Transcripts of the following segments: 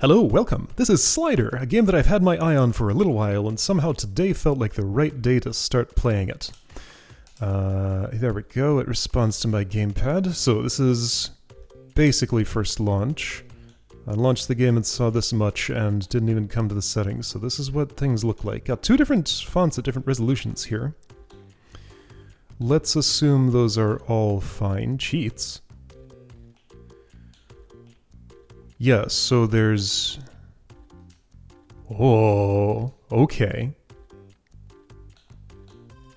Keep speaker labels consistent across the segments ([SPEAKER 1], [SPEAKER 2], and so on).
[SPEAKER 1] Hello, welcome. This is Slider, a game that I've had my eye on for a little while, and somehow today felt like the right day to start playing it. There we go, it responds to my gamepad. So this is basically first launch. I launched the game and saw this much and didn't even come to the settings, so this is what things look like. Got two different fonts at different resolutions here. Let's assume those are all fine. Cheats. Yes, so there's... Oh, okay.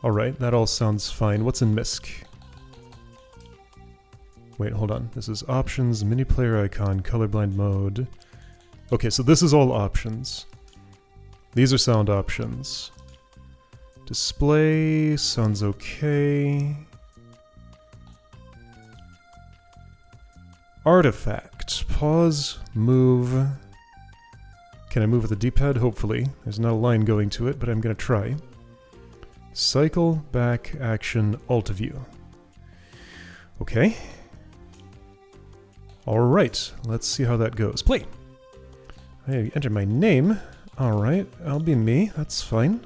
[SPEAKER 1] Alright, that all sounds fine. What's in MISC? Wait, hold on. This is options, mini player icon, colorblind mode. Okay, so this is all options. These are sound options. Display sounds okay. Artifact. Pause, move. Can I move with the D-pad? Hopefully. There's not a line going to it, but I'm gonna try. Cycle, back, action, alt view. Okay. Alright, let's see how that goes. Play! I enter my name. Alright, I'll be me. That's fine.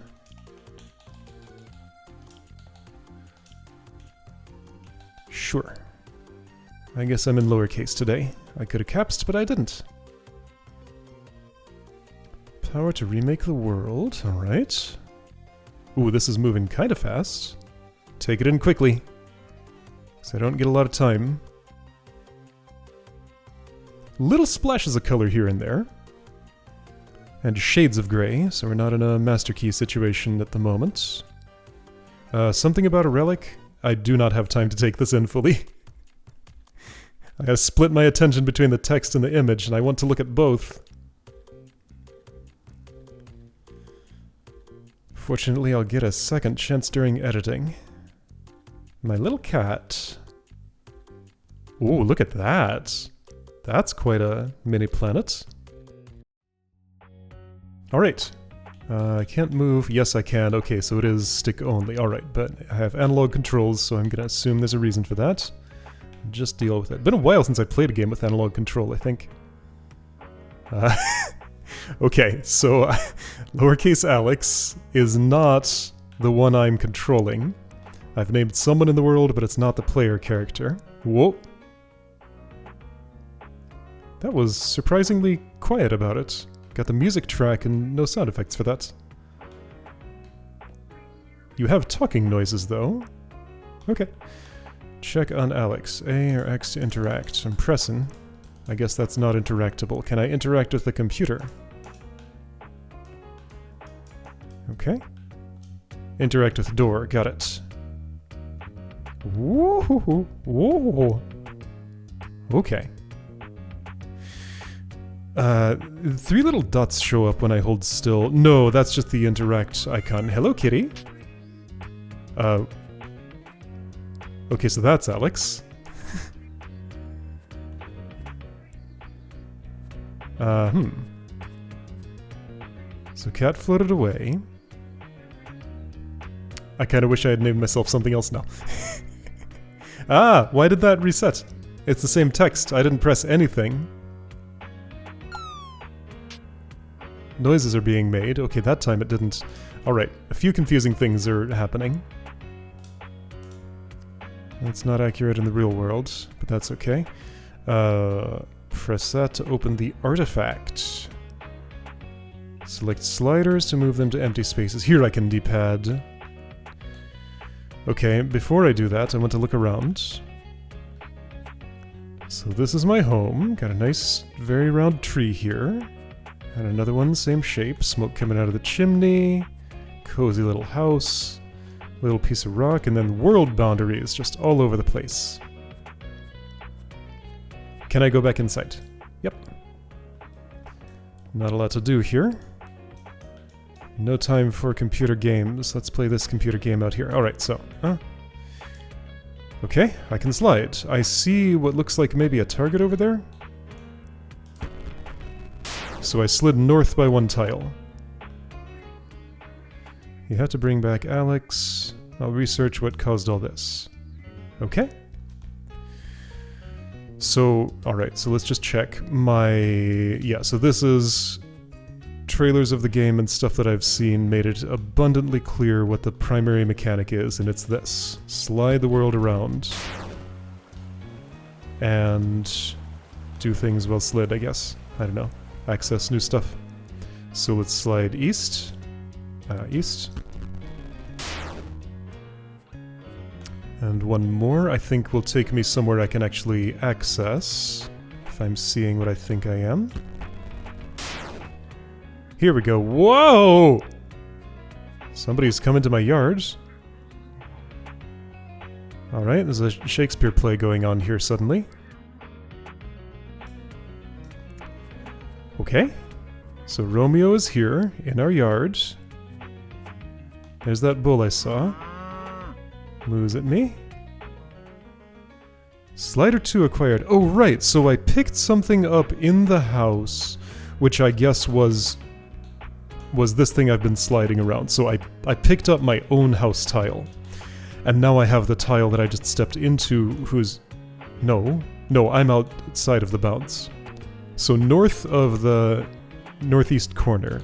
[SPEAKER 1] Sure. I guess I'm in lowercase today. I could have capsed, but I didn't. Power to remake the world. Alright. Ooh, this is moving kind of fast. Take it in quickly, because I don't get a lot of time. Little splashes of color here and there. And shades of gray, so we're not in a master key situation at the moment. Something about a relic. I do not have time to take this in fully. I gotta split my attention between the text and the image, and I want to look at both. Fortunately, I'll get a second chance during editing. My little cat. Ooh, look at that. That's quite a mini planet. Alright. I can't move. Yes, I can. Okay, so it is stick only. Alright, but I have analog controls, so I'm gonna assume there's a reason for that. Just deal with it. Been a while since I played a game with analog control, I think. Okay, so lowercase Alex is not the one I'm controlling. I've named someone in the world, but it's not the player character. Whoa. That was surprisingly quiet about it. Got the music track and no sound effects for that. You have talking noises, though. Okay. Check on Alex. A or X to interact. I'm pressing. I guess that's not interactable. Can I interact with the computer? Okay. Interact with door. Got it. Woo-hoo-hoo. Whoa. Okay. Three little dots show up when I hold still. No, that's just the interact icon. Hello, kitty. Okay, so that's Alex. So cat floated away. I kind of wish I had named myself something else now. Ah, why did that reset? It's the same text. I didn't press anything. Noises are being made. Okay, that time it didn't. Alright, a few confusing things are happening. That's not accurate in the real world, but that's okay. Press that to open the artifact. Select sliders to move them to empty spaces. Here I can D-pad. Okay, before I do that, I want to look around. So this is my home. Got a nice, very round tree here. And another one, same shape. Smoke coming out of the chimney. Cozy little house. Little piece of rock, and then world boundaries just all over the place. Can I go back inside? Yep. Not a lot to do here. No time for computer games. Let's play this computer game out here. Alright, so... Okay, I can slide. I see what looks like maybe a target over there. So I slid north by one tile. You have to bring back Alex. I'll research what caused all this. Okay. So, alright, so let's just check yeah, so this is trailers of the game and stuff that I've seen made it abundantly clear what the primary mechanic is, and it's this. Slide the world around. And do things well slid, I guess. I don't know. Access new stuff. So let's slide east. East. And one more, I think, will take me somewhere I can actually access, if I'm seeing what I think I am. Here we go. Whoa! Somebody's come into my yard. Alright, there's a Shakespeare play going on here suddenly. Okay. So Romeo is here, in our yard. There's that bull I saw. Moves at me. Slider 2 acquired. Oh, right, so I picked something up in the house, which I guess was this thing I've been sliding around. So I picked up my own house tile. And now I have the tile that I just stepped into, who's... No, I'm outside of the bounds. So north of the northeast corner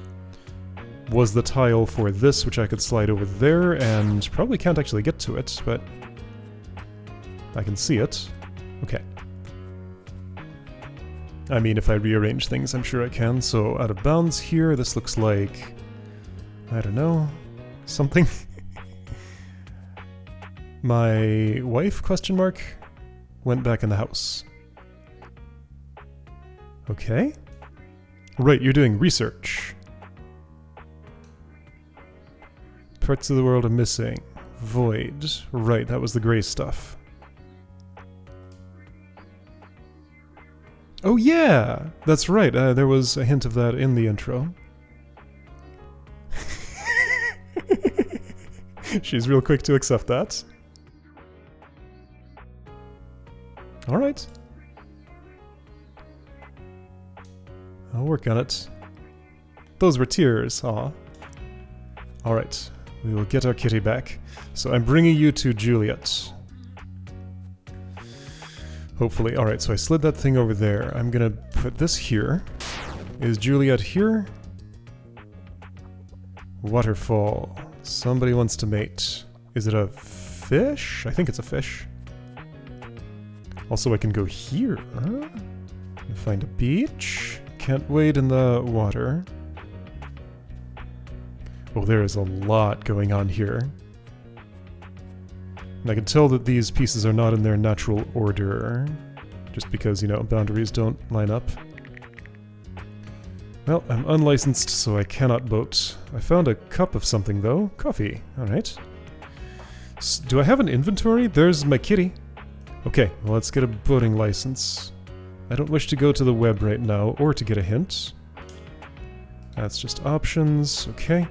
[SPEAKER 1] was the tile for this, which I could slide over there, and probably can't actually get to it, but I can see it. Okay. I mean, if I rearrange things, I'm sure I can. So out of bounds here, this looks like... I don't know... something? My wife, question mark, went back in the house. Okay. Right, you're doing research. Parts of the world are missing. Void. Right, that was the gray stuff. Oh yeah! That's right, there was a hint of that in the intro. She's real quick to accept that. Alright. I'll work on it. Those were tears, aw. Alright. We will get our kitty back. So I'm bringing you to Juliet. Hopefully. Alright, so I slid that thing over there. I'm gonna put this here. Is Juliet here? Waterfall. Somebody wants to mate. Is it a fish? I think it's a fish. Also, I can go here. And find a beach. Can't wade in the water. Oh, there is a lot going on here. And I can tell that these pieces are not in their natural order. Just because, you know, boundaries don't line up. Well, I'm unlicensed, so I cannot boat. I found a cup of something, though. Coffee. Alright. Do I have an inventory? There's my kitty. Okay, well, let's get a boating license. I don't wish to go to the web right now, or to get a hint. That's just options. Okay.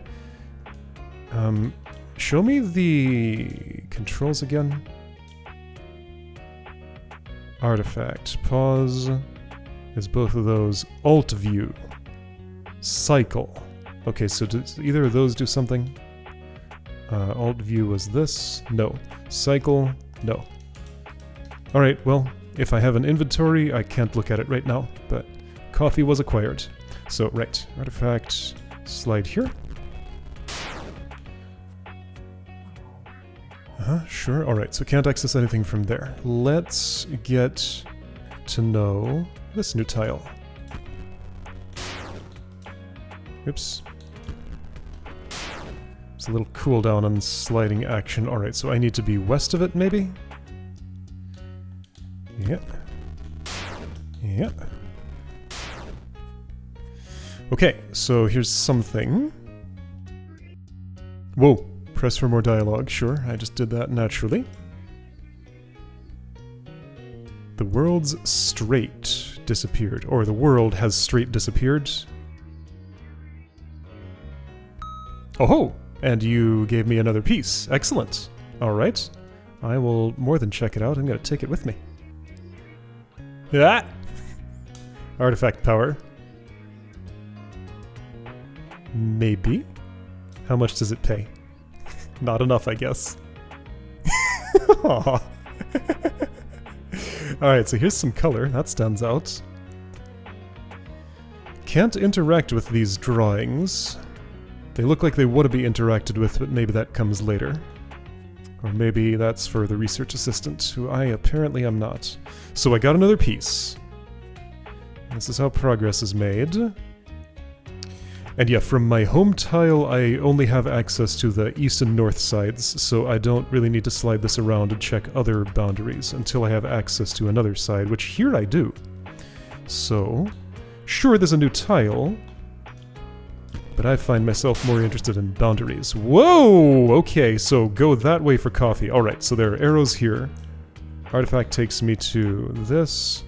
[SPEAKER 1] Show me the controls again. Artifact. Pause. Is both of those. Alt view. Cycle. Okay, so does either of those do something? Alt view was this? No. Cycle? No. Alright, well, if I have an inventory, I can't look at it right now, but coffee was acquired. So, right. Artifact. Slide here. Sure. Alright, so can't access anything from there. Let's get to know this new tile. Oops. It's a little cooldown on sliding action. Alright, so I need to be west of it, maybe? Yep. Yep. Okay, so here's something. Whoa! Press for more dialogue. Sure, I just did that naturally. The world's strait disappeared. Or the world has straight disappeared. Oh ho! And you gave me another piece. Excellent. Alright. I will more than check it out. I'm gonna take it with me. Ah! Artifact power. Maybe. How much does it pay? Not enough, I guess. Alright, so here's some color. That stands out. Can't interact with these drawings. They look like they want to be interacted with, but maybe that comes later. Or maybe that's for the research assistant, who I apparently am not. So I got another piece. This is how progress is made. And yeah, from my home tile, I only have access to the east and north sides, so I don't really need to slide this around and check other boundaries until I have access to another side, which here I do. So, sure, there's a new tile, but I find myself more interested in boundaries. Whoa! Okay, so go that way for coffee. Alright, so there are arrows here. Artifact takes me to this.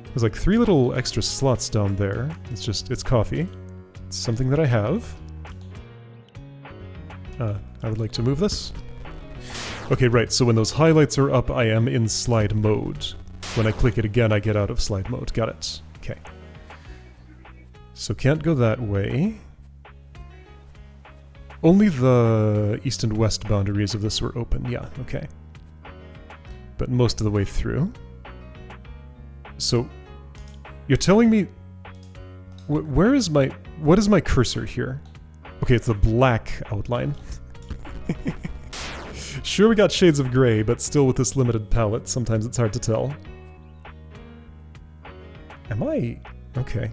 [SPEAKER 1] There's like 3 little extra slots down there. It's coffee. It's something that I have. I would like to move this. Okay, right, so when those highlights are up, I am in slide mode. When I click it again, I get out of slide mode. Got it. Okay. So can't go that way. Only the east and west boundaries of this were open. Yeah, okay. But most of the way through. So, you're telling me... Where is my... What is my cursor here? Okay, it's the black outline. Sure, we got shades of gray, but still with this limited palette, sometimes it's hard to tell. Am I... Okay.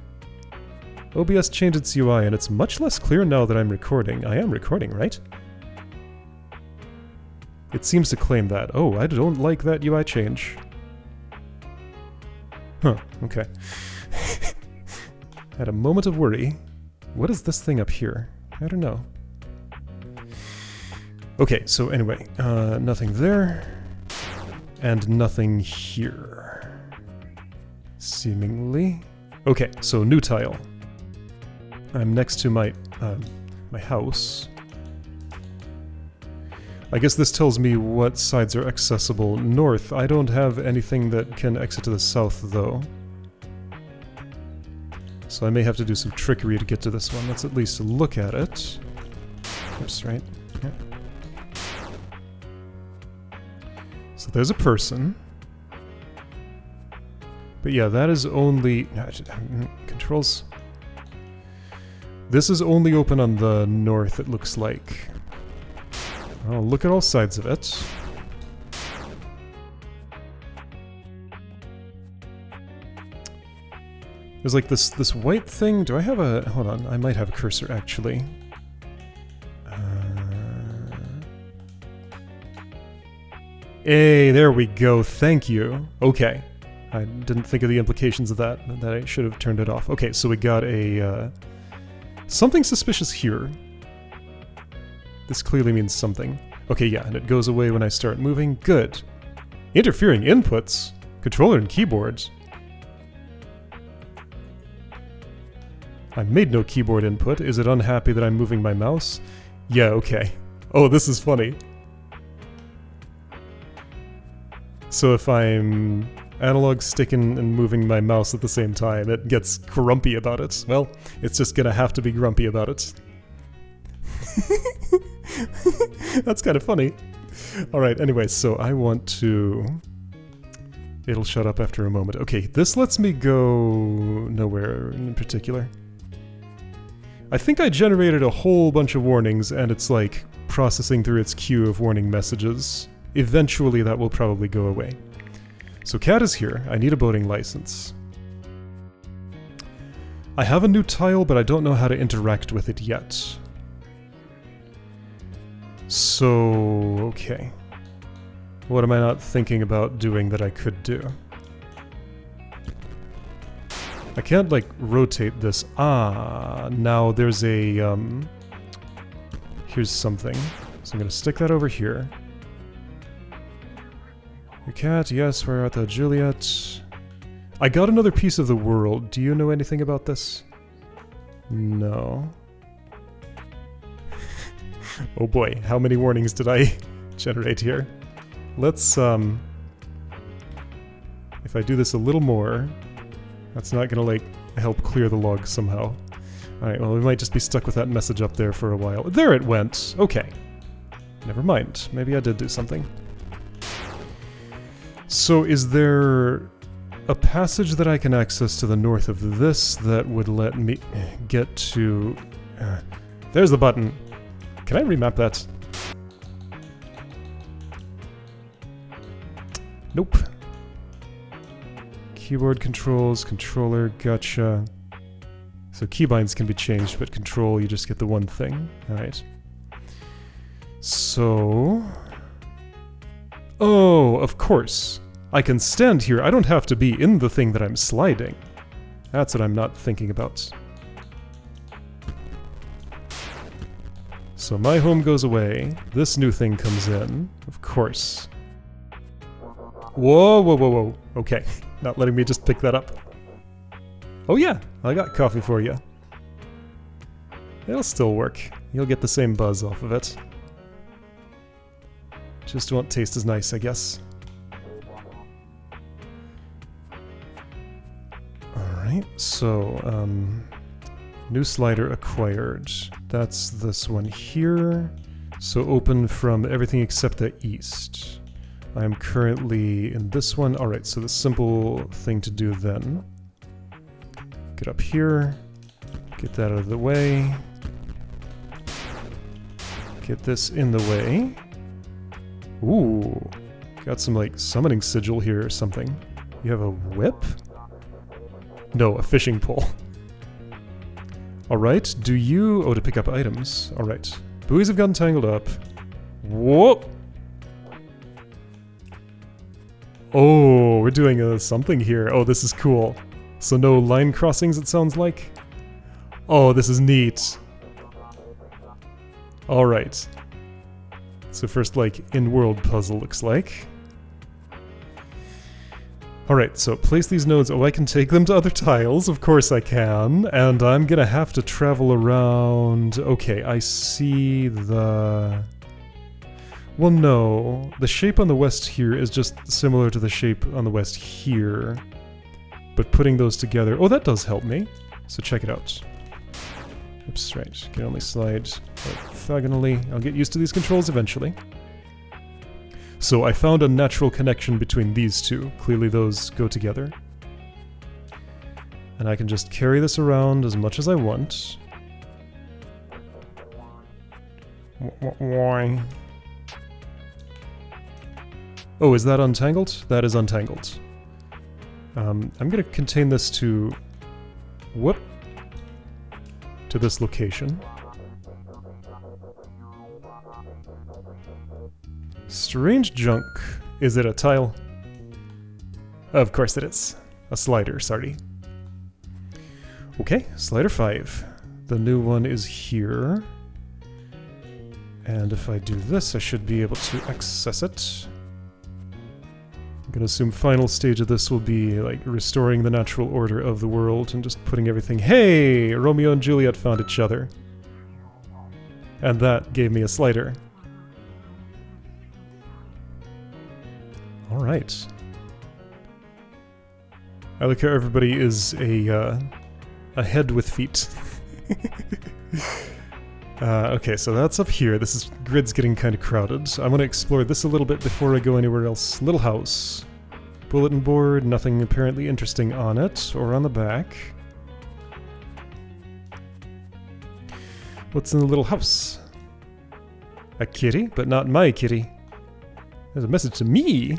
[SPEAKER 1] OBS changed its UI, and it's much less clear now that I'm recording. I am recording, right? It seems to claim that. Oh, I don't like that UI change. Huh, okay. Had a moment of worry. What is this thing up here? I don't know. Okay, so anyway, nothing there. And nothing here. Seemingly. Okay, so new tile. I'm next to my house. I guess this tells me what sides are accessible. North, I don't have anything that can exit to the south, though. So I may have to do some trickery to get to this one. Let's at least look at it. Oops, right. Yeah. So there's a person. But yeah, that is only... Controls... This is only open on the north, it looks like. I'll look at all sides of it. There's like this white thing. Do I have a... Hold on, I might have a cursor actually. Hey, there we go, thank you. Okay. I didn't think of the implications of that I should have turned it off. Okay, so we got a... something suspicious here. This clearly means something. Okay, yeah, and it goes away when I start moving. Good. Interfering inputs? Controller and keyboards? I made no keyboard input. Is it unhappy that I'm moving my mouse? Yeah, okay. Oh, this is funny. So if I'm analog sticking and moving my mouse at the same time, it gets grumpy about it. Well, it's just gonna have to be grumpy about it. That's kind of funny. Alright, anyway, so I want to... It'll shut up after a moment. Okay, this lets me go nowhere in particular. I think I generated a whole bunch of warnings, and it's like processing through its queue of warning messages. Eventually that will probably go away. So Cat is here. I need a boating license. I have a new tile, but I don't know how to interact with it yet. So, okay. What am I not thinking about doing that I could do? I can't, like, rotate this. Ah, now there's a, here's something. So I'm gonna stick that over here. Your cat, yes, where art thou, Juliet? I got another piece of the world. Do you know anything about this? No. Oh boy, how many warnings did I generate here? Let's, if I do this a little more, that's not gonna, like, help clear the log somehow. Alright, well, we might just be stuck with that message up there for a while. There it went! Okay. Never mind. Maybe I did do something. So is there a passage that I can access to the north of this that would let me get to... there's the button. Can I remap that? Nope. Keyboard controls, controller, gotcha. So keybinds can be changed, but control, you just get the one thing. Alright. So... oh, of course. I can stand here. I don't have to be in the thing that I'm sliding. That's what I'm not thinking about. So my home goes away. This new thing comes in. Of course. Whoa, whoa, whoa, whoa. Okay. Not letting me just pick that up. Oh yeah, I got coffee for you. It'll still work. You'll get the same buzz off of it. Just won't taste as nice, I guess. Alright, so, new slider acquired. That's this one here. So open from everything except the east. I'm currently in this one. Alright, so the simple thing to do then. Get up here. Get that out of the way. Get this in the way. Ooh. Got some, like, summoning sigil here or something. You have a whip? No, a fishing pole. Alright, do you... oh, to pick up items. Alright. Buoys have gotten tangled up. Whoa! Oh, we're doing something here. Oh, this is cool. So no line crossings, it sounds like? Oh, this is neat. Alright. So first, like, in-world puzzle looks like. Alright, so place these nodes. Oh, I can take them to other tiles. Of course I can. And I'm gonna have to travel around... okay, I see the... well, no. The shape on the west here is just similar to the shape on the west here. But putting those together... oh, that does help me. So check it out. Oops, right. Can only slide orthogonally. I'll get used to these controls eventually. So I found a natural connection between these two. Clearly those go together. And I can just carry this around as much as I want. Why? Oh, is that untangled? That is untangled. I'm gonna contain this to... whoop. To this location. Strange junk. Is it a tile? Of course it is. A slider, sorry. Okay, slider 5. The new one is here. And if I do this, I should be able to access it. I'm gonna assume final stage of this will be like restoring the natural order of the world and just putting everything... hey! Romeo and Juliet found each other. And that gave me a slider. Alright. I like how everybody is a head with feet. Okay, so that's up here. This grid's getting kind of crowded. I want to explore this a little bit before I go anywhere else. Little house. Bulletin board, nothing apparently interesting on it, or on the back. What's in the little house? A kitty, but not my kitty. There's a message to me.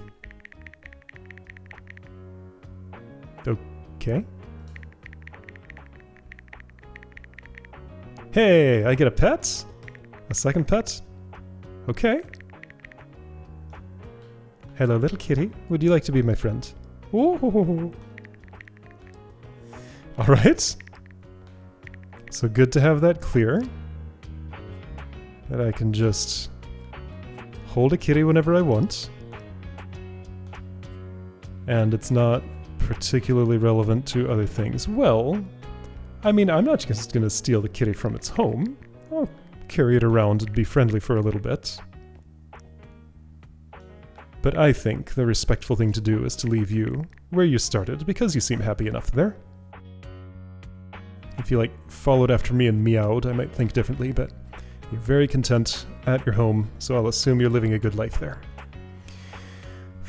[SPEAKER 1] Okay. Hey, I get a pet? A second pet? Okay. Hello, little kitty. Would you like to be my friend? Ooh. Alright. So good to have that clear. That I can just hold a kitty whenever I want. And it's not particularly relevant to other things. Well, I mean, I'm not just going to steal the kitty from its home. I'll carry it around and be friendly for a little bit. But I think the respectful thing to do is to leave you where you started, because you seem happy enough there. If you, like, followed after me and meowed, I might think differently, but you're very content at your home, so I'll assume you're living a good life there.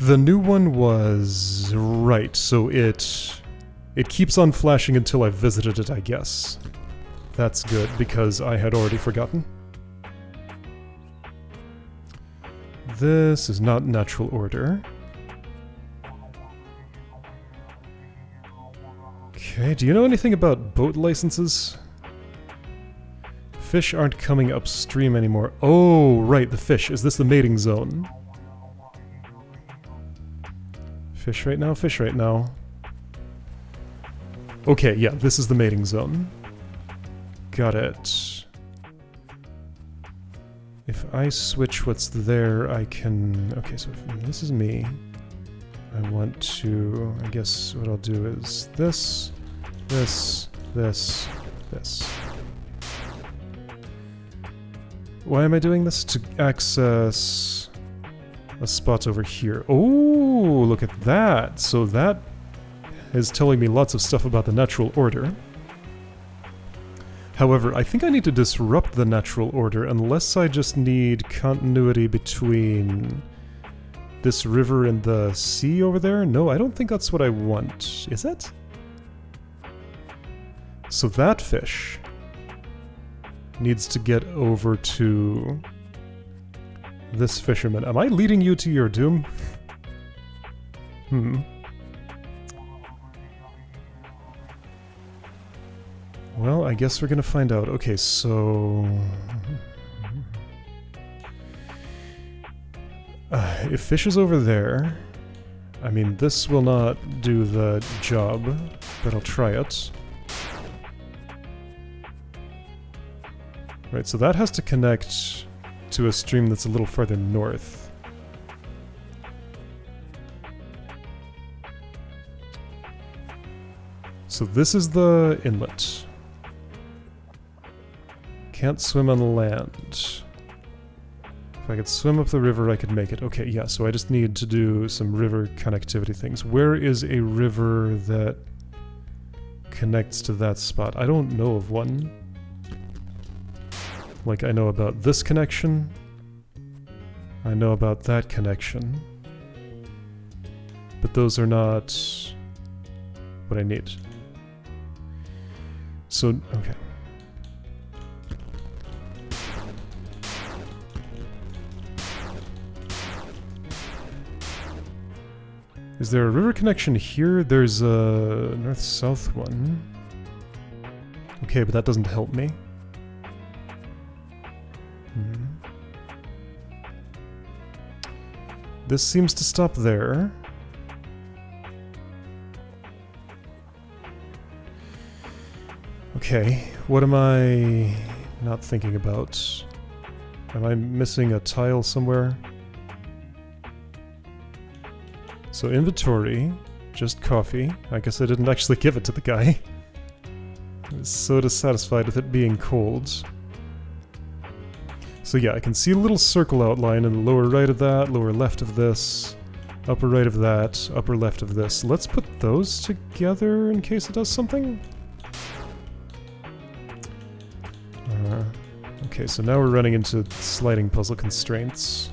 [SPEAKER 1] The new one was... right, so it keeps on flashing until I've visited it, I guess. That's good, because I had already forgotten. This is not natural order. Okay, do you know anything about boat licenses? Fish aren't coming upstream anymore. Oh, right, the fish. Is this the mating zone? Fish right now, fish right now. Okay, yeah, this is the mating zone. Got it. If I switch what's there, I can... okay, so if this is me. I want to... I guess what I'll do is this, this, this, this. Why am I doing this? To access a spot over here. Oh, look at that! So that is telling me lots of stuff about the natural order. However, I think I need to disrupt the natural order unless I just need continuity between this river and the sea over there. No, I don't think that's what I want. Is it? So that fish needs to get over to this fisherman. Am I leading you to your doom? Well, I guess we're gonna find out. Okay, so... if fish is over there... I mean, this will not do the job, but I'll try it. Right, so that has to connect to a stream that's a little farther north. So this is the inlet. Can't swim on the land. If I could swim up the river, I could make it. Okay, yeah, so I just need to do some river connectivity things. Where is a river that connects to that spot? I don't know of one. Like, I know about this connection. I know about that connection. But those are not what I need. So, okay. Is there a river connection here? There's a north-south one. Okay, but that doesn't help me. This seems to stop there. Okay, what am I not thinking about? Am I missing a tile somewhere? So inventory, just coffee. I guess I didn't actually give it to the guy. I was so dissatisfied with it being cold. So yeah, I can see a little circle outline in the lower right of that, lower left of this, upper right of that, upper left of this. Let's put those together in case it does something. Okay, so now we're running into sliding puzzle constraints.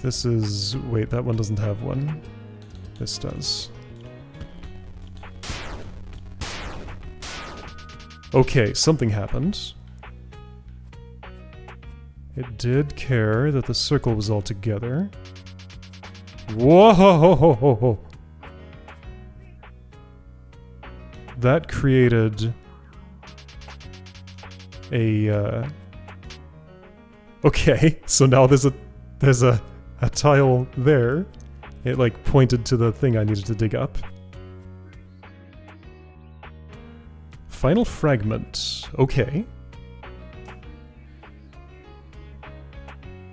[SPEAKER 1] This is... wait, that one doesn't have one. This does. Okay, something happened. It did care that the circle was all together. Whoa! That created a... Okay, so now there's a tile there. It like pointed to the thing I needed to dig up. Final fragment. Okay.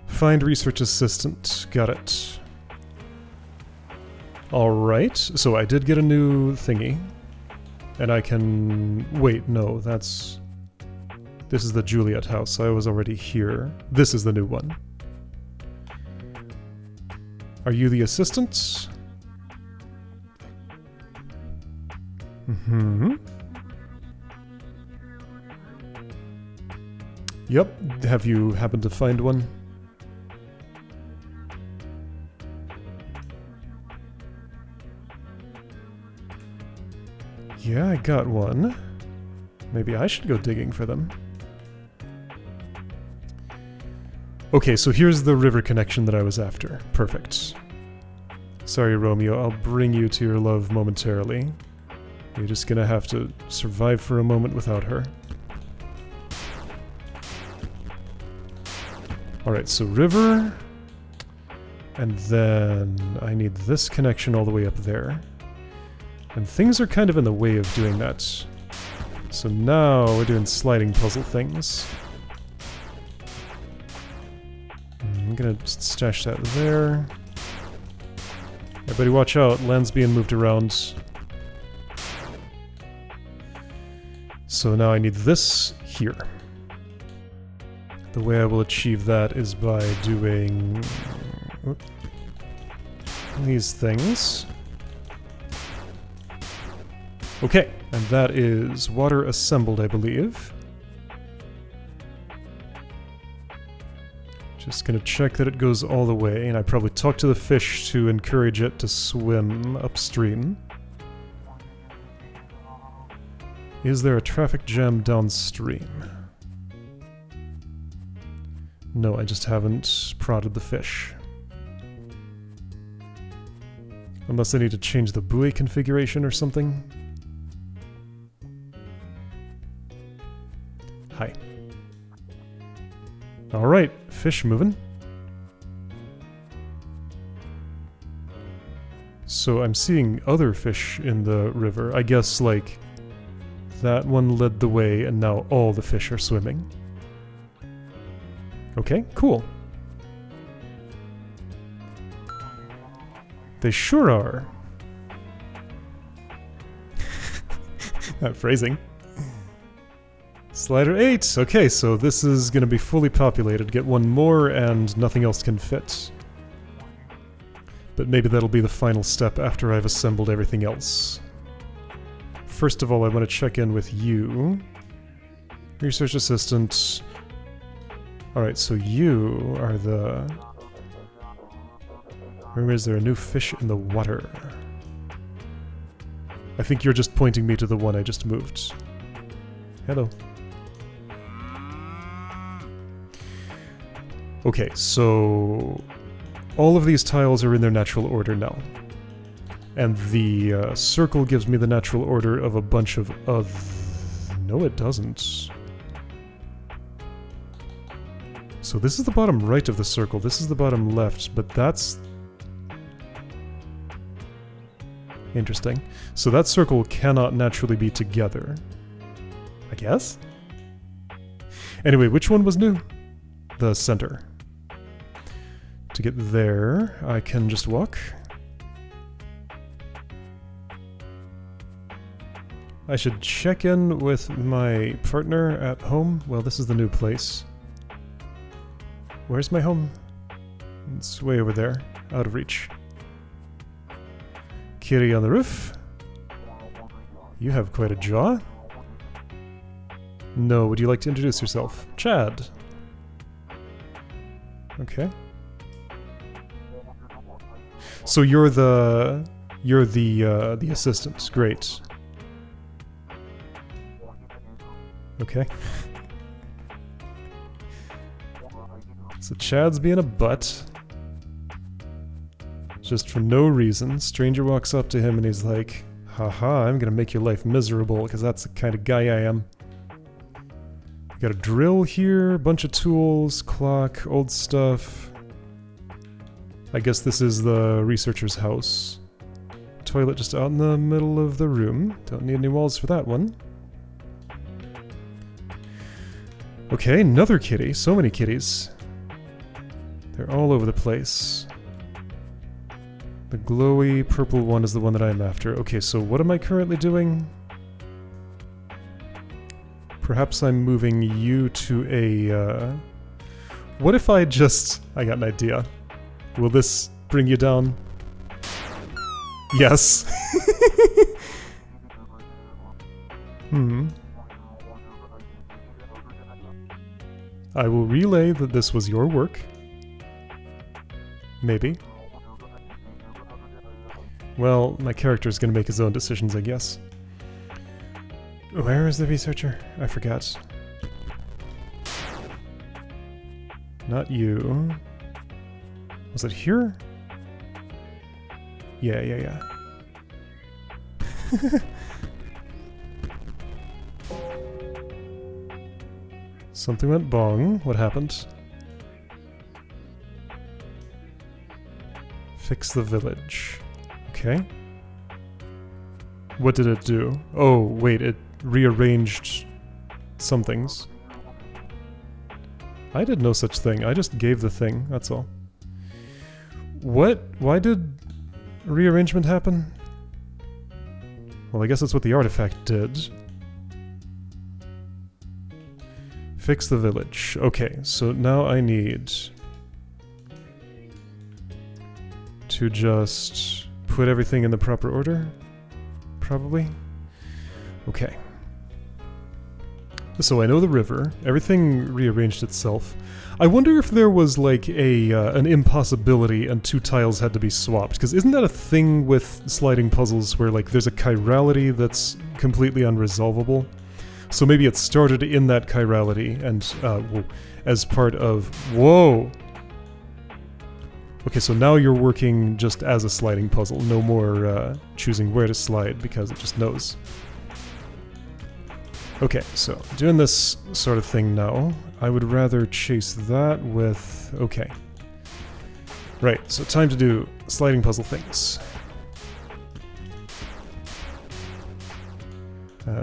[SPEAKER 1] Find research assistant. Got it. Alright, so I did get a new thingy. And I can... wait, no, that's... this is the Juliet house. I was already here. This is the new one. Are you the assistant? Mm-hmm. Yep. Have you happened to find one? Yeah, I got one. Maybe I should go digging for them. Okay, so here's the river connection that I was after. Perfect. Sorry, Romeo, I'll bring you to your love momentarily. You're just gonna have to survive for a moment without her. Alright, so river. And then I need this connection all the way up there. And things are kind of in the way of doing that. So now we're doing sliding puzzle things. I'm gonna stash that there. Everybody watch out, land's being moved around. So now I need this here. The way I will achieve that is by doing these things. Okay, and that is water assembled, I believe. Just gonna check that it goes all the way, and I probably talk to the fish to encourage it to swim upstream. Is there a traffic jam downstream? No, I just haven't prodded the fish. Unless I need to change the buoy configuration or something. Hi. Alright, fish moving. So I'm seeing other fish in the river. I guess, like, that one led the way and now all the fish are swimming. Okay, cool. They sure are. That phrasing. Slider 8! Okay, so this is gonna be fully populated. Get one more and nothing else can fit. But maybe that'll be the final step after I've assembled everything else. First of all, I want to check in with you. Research assistant. Alright, so you are the... Where is there a new fish in the water? I think you're just pointing me to the one I just moved. Hello. Okay, so all of these tiles are in their natural order now. And the circle gives me the natural order of a bunch of no, it doesn't. So this is the bottom right of the circle, this is the bottom left, but that's... Interesting. So that circle cannot naturally be together. I guess? Anyway, which one was new? The center. To get there, I can just walk. I should check in with my partner at home. Well, this is the new place. Where's my home? It's way over there, out of reach. Kitty on the roof. You have quite a jaw. No, would you like to introduce yourself? Chad. Okay. So you're the assistant. Great. Okay. So Chad's being a butt. Just for no reason. Stranger walks up to him and he's like, haha, I'm gonna make your life miserable, because that's the kind of guy I am. Got a drill here, bunch of tools, clock, old stuff. I guess this is the researcher's house. Toilet just out in the middle of the room. Don't need any walls for that one. Okay, another kitty. So many kitties. They're all over the place. The glowy purple one is the one that I'm after. Okay, so what am I currently doing? Perhaps I'm moving you to a... What if I just... I got an idea. Will this bring you down? Yes. I will relay that this was your work. Maybe. Well, my character is going to make his own decisions, I guess. Where is the researcher? I forgot. Not you. Was it here? Yeah. Something went bong. What happened? Fix the village. Okay. What did it do? Oh, wait, it rearranged some things. I did no such thing. I just gave the thing, that's all. What? Why did rearrangement happen? Well, I guess that's what the artifact did. Fix the village. Okay, so now I need to just put everything in the proper order, probably. Okay. So I know the river. Everything rearranged itself. I wonder if there was like an impossibility and two tiles had to be swapped, because isn't that a thing with sliding puzzles where like there's a chirality that's completely unresolvable? So maybe it started in that chirality and as part of... Whoa! Okay, so now you're working just as a sliding puzzle, no more choosing where to slide because it just knows. Okay, so doing this sort of thing now. I would rather chase that with... Okay. Right, so time to do sliding puzzle things.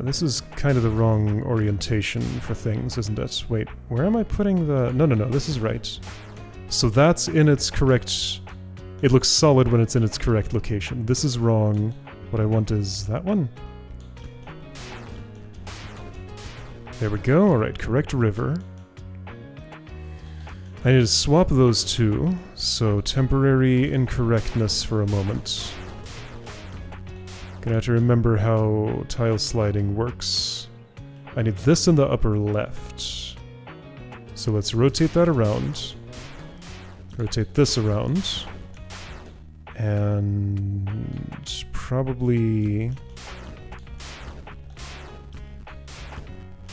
[SPEAKER 1] This is kind of the wrong orientation for things, isn't it? Wait, where am I putting the... No, this is right. So that's in its correct... It looks solid when it's in its correct location. This is wrong. What I want is that one. There we go. Alright, correct river. I need to swap those two. So temporary incorrectness for a moment. Gonna have to remember how tile sliding works. I need this in the upper left. So let's rotate that around. Rotate this around. And probably...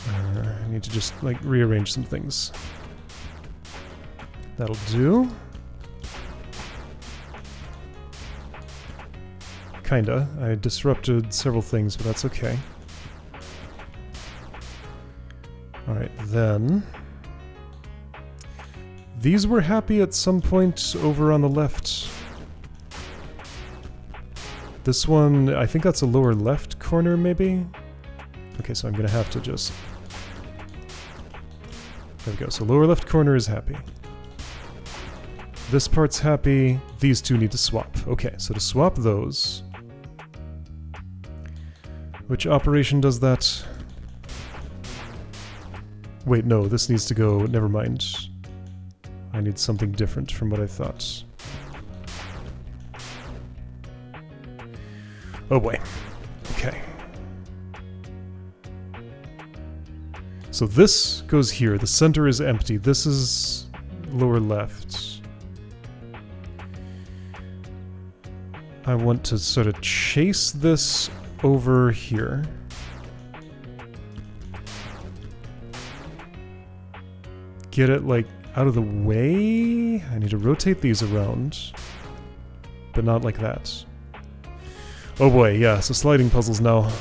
[SPEAKER 1] I need to just, like, rearrange some things. That'll do. Kinda. I disrupted several things, but that's okay. Alright, then... These were happy at some point over on the left. This one, I think that's a lower left corner, maybe? Okay, so I'm gonna have to just... There we go, so lower left corner is happy. This part's happy, these two need to swap. Okay, so to swap those... Which operation does that? Wait, no, this needs to go... Never mind. I need something different from what I thought. Oh boy. Okay. So this goes here. The center is empty. This is lower left. I want to sort of chase this over here. Get it, like, out of the way? I need to rotate these around. But not like that. Oh boy, yeah, so sliding puzzles now.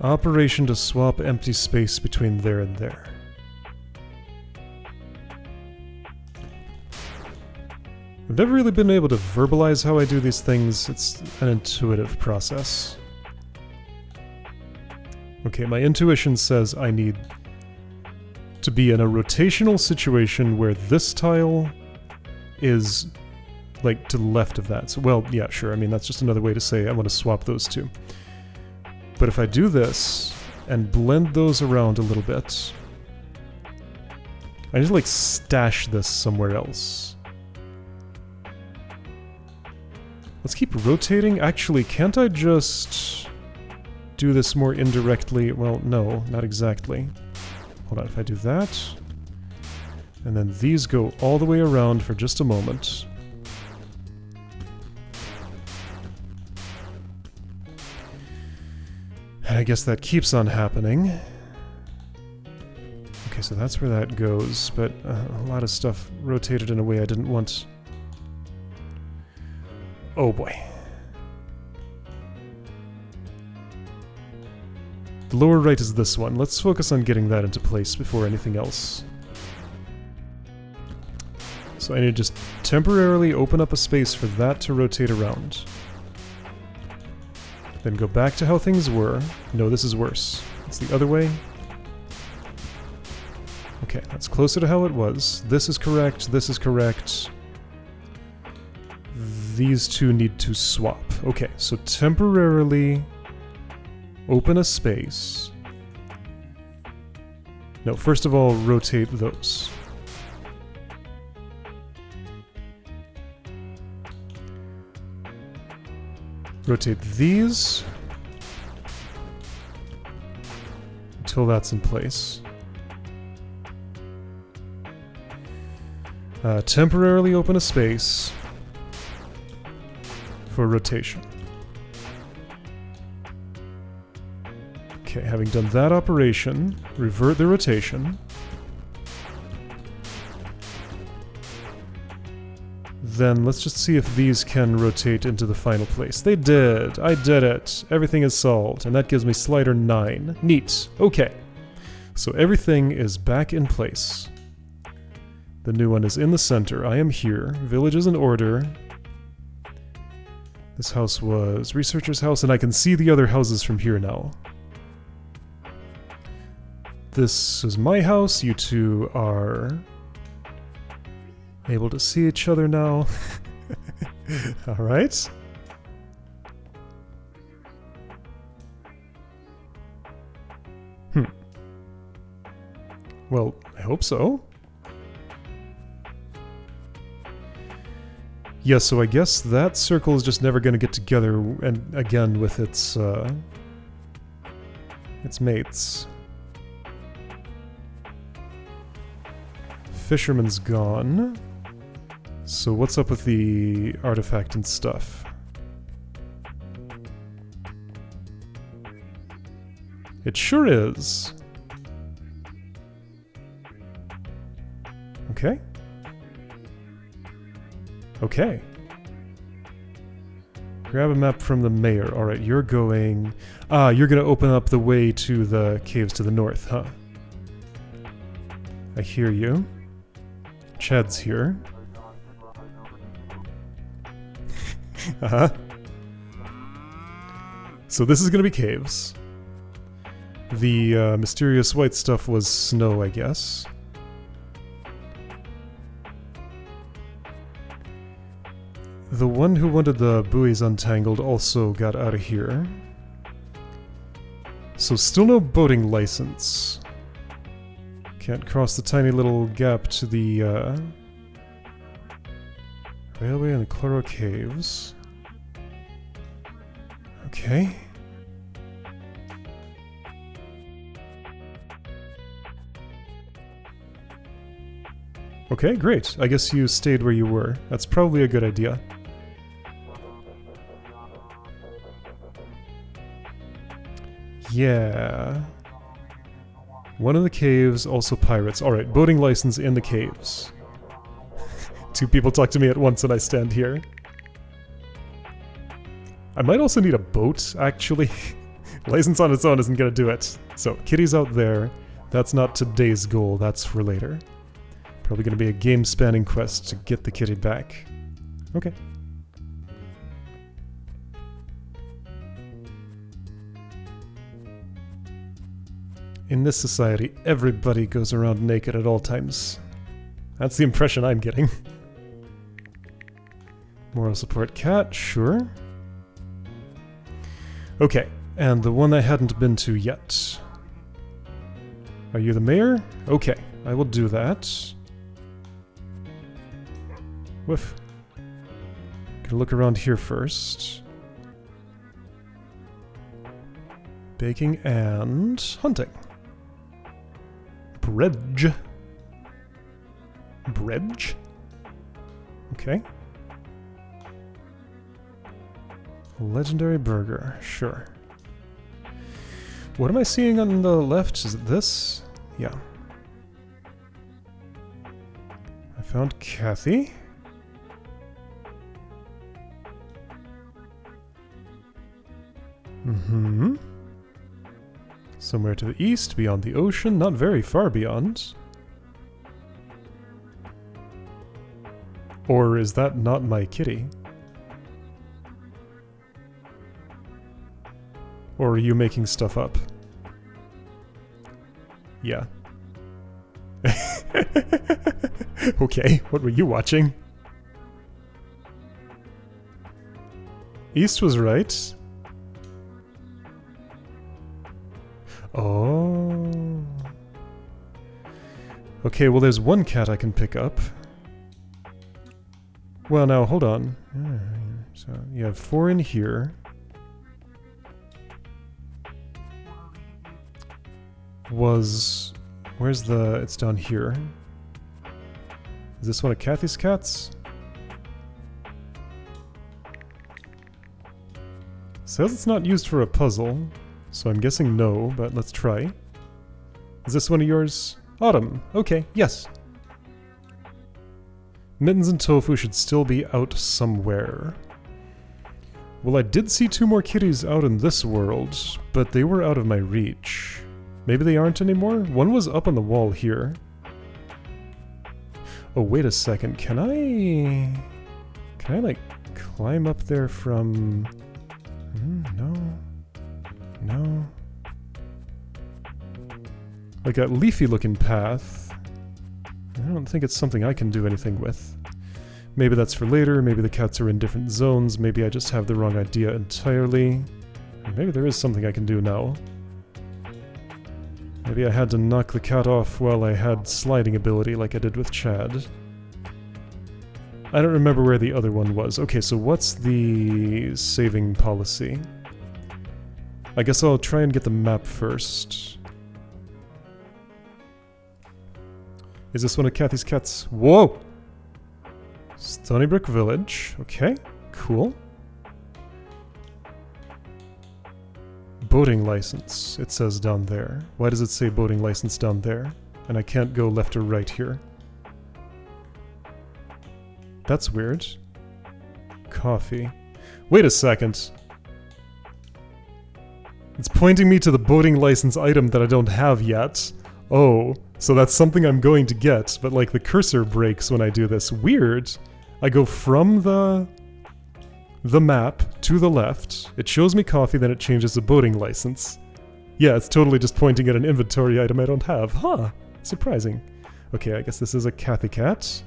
[SPEAKER 1] Operation to swap empty space between there and there. I've never really been able to verbalize how I do these things. It's an intuitive process. Okay, my intuition says I need to be in a rotational situation where this tile is, like, to the left of that. So, well, yeah, sure. I mean, that's just another way to say I want to swap those two. But if I do this and blend those around a little bit, I need to like stash this somewhere else. Let's keep rotating. Actually, can't I just do this more indirectly? Well, no, not exactly. Hold on, if I do that, and then these go all the way around for just a moment. And I guess that keeps on happening. Okay, so that's where that goes, but a lot of stuff rotated in a way I didn't want. Oh boy. The lower right is this one. Let's focus on getting that into place before anything else. So I need to just temporarily open up a space for that to rotate around. Then go back to how things were. No, this is worse. It's the other way. Okay, that's closer to how it was. This is correct, this is correct. These two need to swap. Okay, so temporarily open a space. No, first of all, rotate those. Rotate these until that's in place. Temporarily open a space for rotation. Okay, having done that operation, revert the rotation. Then let's just see if these can rotate into the final place. They did! I did it! Everything is solved, and that gives me slider 9. Neat! Okay. So everything is back in place. The new one is in the center. I am here. Village is in order. This house was Researcher's house, and I can see the other houses from here now. This is my house. You two are able to see each other now. Alright. Well, I hope so. Yeah, so I guess that circle is just never going to get together and again with its mates. Fisherman's gone. So what's up with the artifact and stuff? It sure is. Okay. Okay. Grab a map from the mayor. Alright, you're going... Ah, you're gonna open up the way to the caves to the north, huh? I hear you. Chad's here. Uh-huh. So this is gonna be caves. The mysterious white stuff was snow, I guess. The one who wanted the buoys untangled also got out of here. So still no boating license. Can't cross the tiny little gap to the railway and the Chloro Caves. Okay. Okay, great. I guess you stayed where you were. That's probably a good idea. Yeah. One of the caves, also pirates. Alright, boating license in the caves. Two people talk to me at once and I stand here. I might also need a boat, actually. License on its own isn't gonna do it. So, Kitty's out there. That's not today's goal, that's for later. Probably gonna be a game-spanning quest to get the kitty back. Okay. In this society, everybody goes around naked at all times. That's the impression I'm getting. Moral support cat, sure. Okay, and the one I hadn't been to yet. Are you the mayor? Okay, I will do that. Woof. Gonna look around here first. Baking and hunting. Breadge. Breadge? Okay. Legendary burger, sure. What am I seeing on the left? Is it this? Yeah. I found Kathy. Mm-hmm. Somewhere to the east, beyond the ocean, not very far beyond. Or is that not my kitty? Or are you making stuff up? Yeah. Okay, what were you watching? East was right. Oh. Okay, well there's one cat I can pick up. Well now, hold on. So you have 4 in here. Where's the... it's down here. Is this one of Kathy's cats? Says it's not used for a puzzle, so I'm guessing no, but let's try. Is this one of yours? Autumn. Okay, yes. Mittens and Tofu should still be out somewhere. Well, I did see 2 more kitties out in this world, but they were out of my reach. Maybe they aren't anymore? One was up on the wall here. Oh, wait a second. Can I like climb up there from... no. No. Like that leafy looking path. I don't think it's something I can do anything with. Maybe that's for later, maybe the cats are in different zones, maybe I just have the wrong idea entirely. Or maybe there is something I can do now. Maybe I had to knock the cat off while I had sliding ability like I did with Chad. I don't remember where the other one was. Okay, so what's the saving policy? I guess I'll try and get the map first. Is this one of Kathy's cats? Whoa! Stony Brook Village. Okay, cool. Boating license, it says down there. Why does it say boating license down there? And I can't go left or right here. That's weird. Coffee. Wait a second. It's pointing me to the boating license item that I don't have yet. Oh, so that's something I'm going to get, but like the cursor breaks when I do this. Weird. I go from the map to the left. It shows me coffee, then it changes to boating license. Yeah, it's totally just pointing at an inventory item I don't have. Huh. Surprising. Okay, I guess this is a Kathy cat.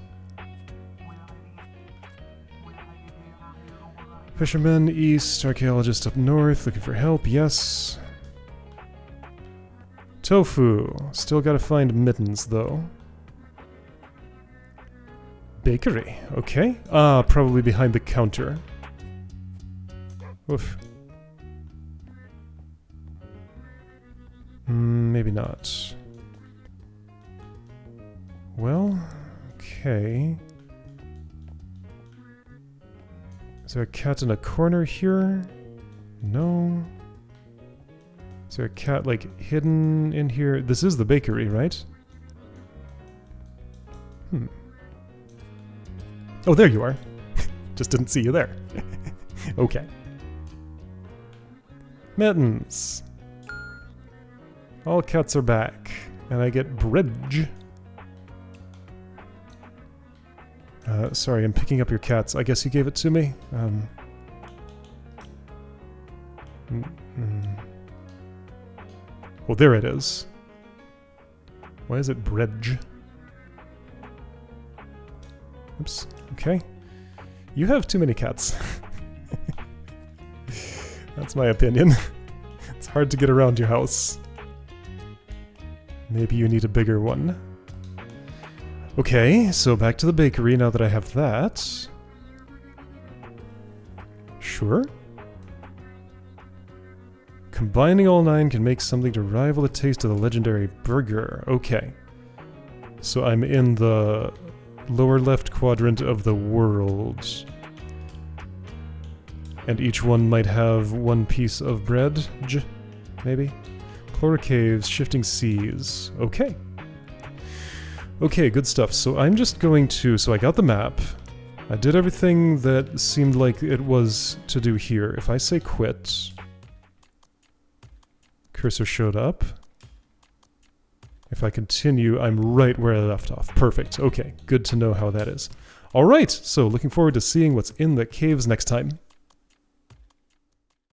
[SPEAKER 1] Fisherman east, archaeologist up north, looking for help, yes. Tofu. Still gotta find Mittens, though. Bakery. Okay. Probably behind the counter. Oof. Maybe not. Well, okay. Is there a cat in a corner here? No. Is there a cat, like, hidden in here? This is the bakery, right? Oh, there you are. Just didn't see you there. Okay. Mittens. All cats are back. And I get Breadge. Sorry, I'm picking up your cats. I guess you gave it to me? Well, there it is. Why is it Breadge? Oops. Okay. You have too many cats. That's my opinion. It's hard to get around your house. Maybe you need a bigger one. Okay, so back to the bakery now that I have that. Sure. Combining all 9 can make something to rival the taste of the legendary burger. Okay. So I'm in the lower left quadrant of the world. And each one might have one piece of breadge, maybe? Chlora caves, shifting seas. Okay. Okay, good stuff. So I'm just going to... So I got the map. I did everything that seemed like it was to do here. If I say quit... Cursor showed up. If I continue, I'm right where I left off. Perfect. Okay, good to know how that is. Alright, so looking forward to seeing what's in the caves next time.